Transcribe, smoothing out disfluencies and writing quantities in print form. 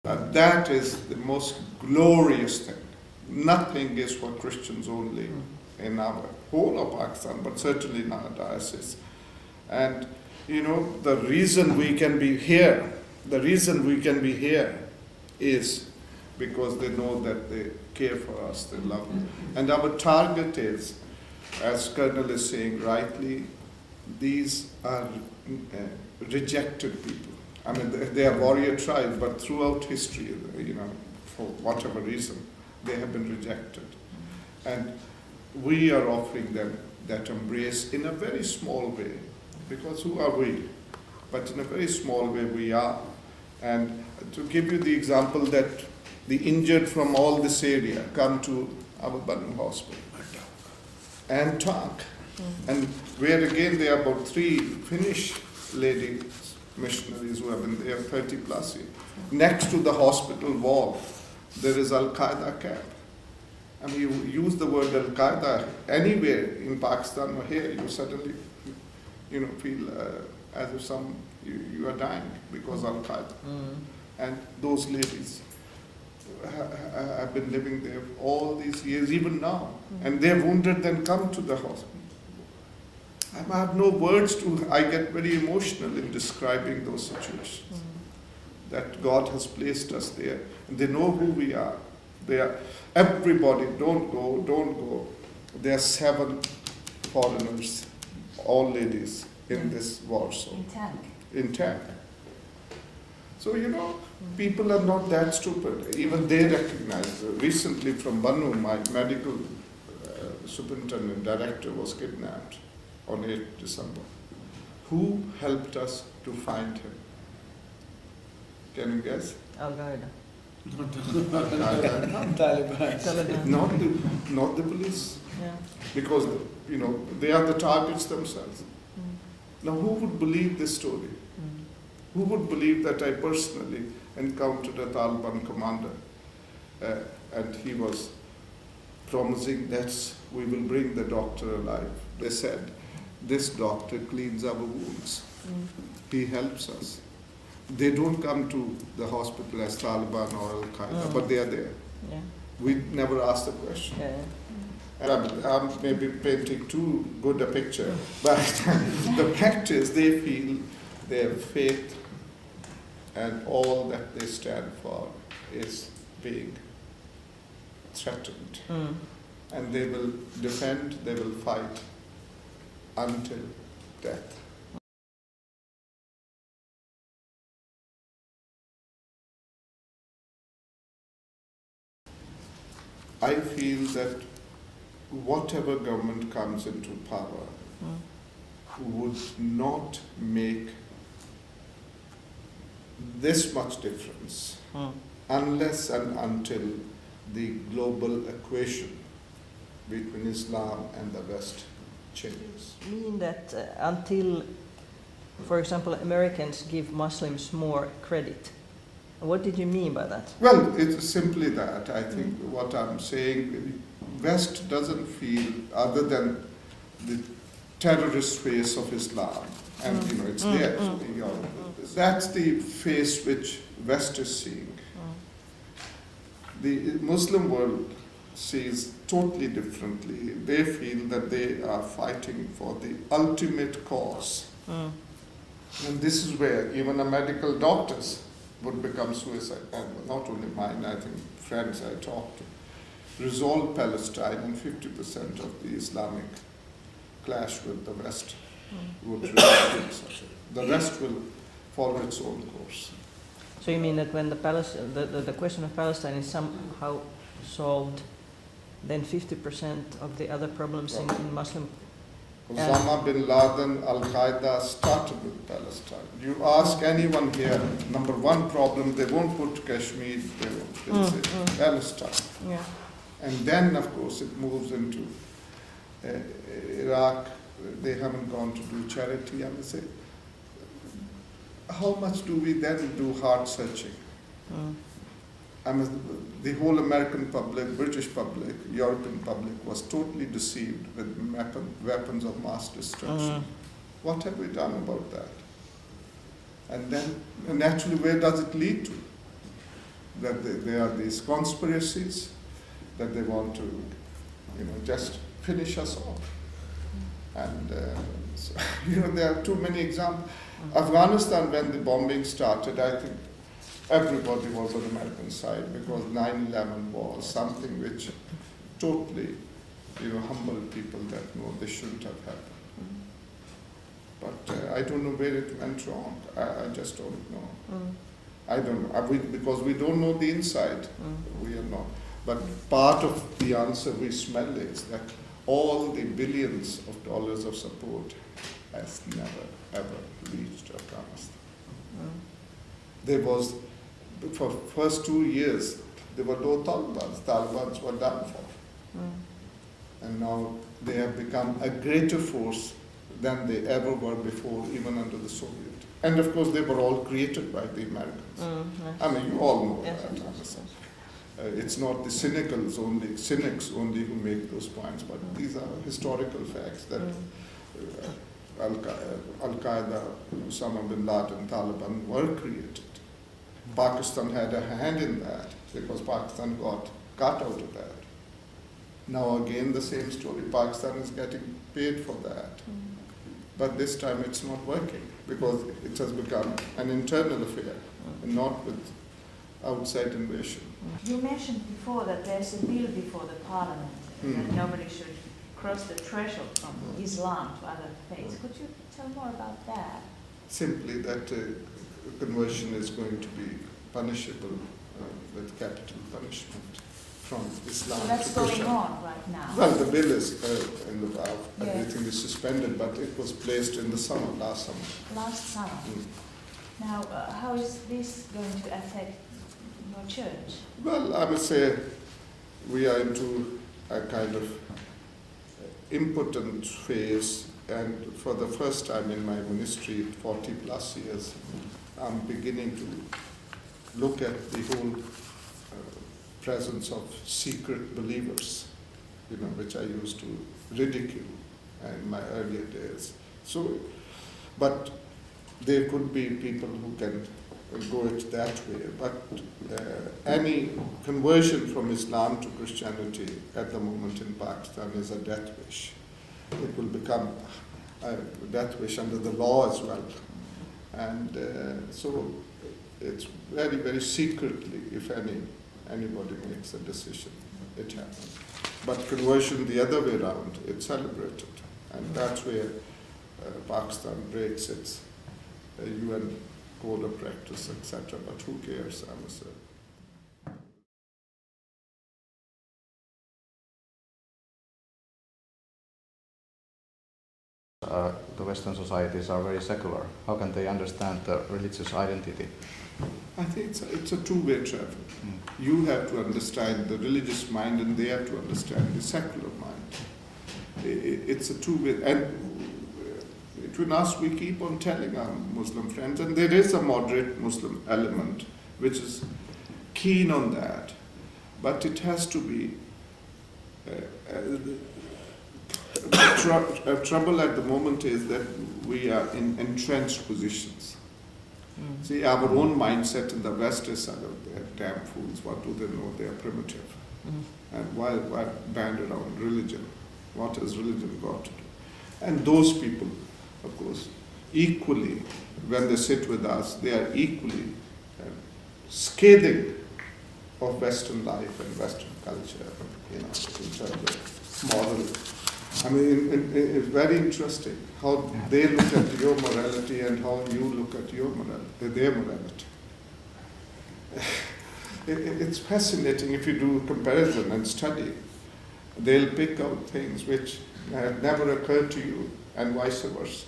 That is the most glorious thing. Nothing is for Christians only in our whole of Pakistan, but certainly in our diocese. And the reason we can be here, is because they know that they care for us, they love us. And our target is, as Colonel is saying rightly, these are rejected people. I mean, they are warrior tribes, but throughout history, for whatever reason, they have been rejected. And we are offering them that embrace in a very small way, because who are we? But in a very small way we are. And to give you the example that the injured from all this area come to our Mano hospital and talk. And where again there are about 3 Finnish ladies missionaries who have been there 30 plus years. Next to the hospital wall, there is al-qaeda camp. I mean, you use the word al-qaeda anywhere in Pakistan or here, you suddenly, feel as if you are dying because al-qaeda. And those ladies have been living there all these years, even now. And they're wounded, then come to the hospital. I have no words I get very emotional in describing those situations. That God has placed us there. And they know who we are. Everybody, don't go. There are 7 foreigners, all ladies, in this war zone. In tank. So, people are not that stupid. Even they recognize. Recently from Mano, my medical superintendent director was kidnapped on 8th December. Who helped us to find him? Can you guess? Al-qaeda. Taliban. Not the police. Yeah. Because, they are the targets themselves. Now, who would believe this story? Who would believe that I personally encountered a Taliban commander and he was promising that we will bring the doctor alive. They said, this doctor cleans our wounds. He helps us. They don't come to the hospital as Taliban or al-qaeda, but they are there. Yeah. We never ask the question. And I'm maybe painting too good a picture, but the fact is they feel their faith and all that they stand for is being threatened. And they will defend, they will fight until death. I feel that whatever government comes into power would not make this much difference unless and until the global equation between Islam and the West changes. You mean that until, for example, Americans give Muslims more credit? What did you mean by that? Well, it's simply that. I think what I'm saying, West doesn't feel, other than the terrorist face of Islam, and it's there. That's the face which West is seeing. The Muslim world sees totally differently. They feel that they are fighting for the ultimate cause. And this is where even a medical doctors would become suicide. And not only mine, I think friends I talked to. Resolve Palestine, and 50% of the Islamic clash with the West would result. The rest will follow its own course. So you mean that when the question of Palestine is somehow solved, then 50% of the other problems in Muslim... Osama bin Laden, al-qaeda started with Palestine. You ask anyone here, number 1 problem, they won't put Kashmir, they'll say Palestine. Yeah. And then, of course, it moves into Iraq. They haven't gone to do charity, I would say. How much do we then do heart searching? I mean, the whole American public, British public, European public was totally deceived with weapons of mass destruction. What have we done about that? And then, naturally, where does it lead to? that there are these conspiracies, that they want to, just finish us off. And so, there are too many examples. Afghanistan, when the bombing started, I think everybody was on the American side, because 9/11 was something which totally, humbled people that no, this shouldn't have happened. But I don't know where it went wrong. I just don't know. I don't know. Because we don't know the inside. We are not. But part of the answer we smell is that all the billions of dollars of support has never, ever reached Afghanistan. There was, for first 2 years, there were no Talibans. Talibans were done for. And now they have become a greater force than they ever were before, even under the Soviet. And of course, they were all created by the Americans. Yes. I mean, you all know Yes, that. yes. It's not the cynics only who make those points, but these are historical facts that al-qaeda, Osama bin Laden, Taliban were created. Pakistan had a hand in that, because Pakistan got cut out of that. Now again, the same story. Pakistan is getting paid for that. But this time it's not working, because it has become an internal affair, and not with outside invasion. You mentioned before that there's a bill before the parliament that nobody should cross the threshold from Islam to other faiths. Could you tell more about that? Simply that conversion is going to be punishable with capital punishment from Islam So that's to going Christianity. on right now? Well, the bill is everything is suspended, but it was placed in the summer, last summer. Last summer. Now, how is this going to affect your church? Well, I would say we are into a kind of impotent phase, and for the first time in my ministry, 40 plus years, I'm beginning to look at the whole presence of secret believers, which I used to ridicule in my earlier days. So, but there could be people who can go it that way, but any conversion from Islam to Christianity at the moment in Pakistan is a death wish. It will become a death wish under the law as well. And so it's very, very secretly, if anybody makes a decision, it happens. But conversion the other way around, it's celebrated. And that's where Pakistan breaks its UN code of practice, etc. But who cares, I must say. The Western societies are very secular. How can they understand the religious identity? I think it's a two-way travel. You have to understand the religious mind, and they have to understand the secular mind. It's a two-way, and between us, we keep on telling our Muslim friends, and there is a moderate Muslim element which is keen on that, but it has to be trouble at the moment is that we are in entrenched positions. See, our own mindset in the West is, they're damn fools, what do they know, they are primitive. And why band around religion? What has religion got to do? And those people, of course, equally, when they sit with us, they are equally scathing of Western life and Western culture, in terms of moral. I mean, it's very interesting how they look at your morality and how you look at their morality. It's fascinating if you do comparison and study. They'll pick out things which have never occurred to you, and vice versa.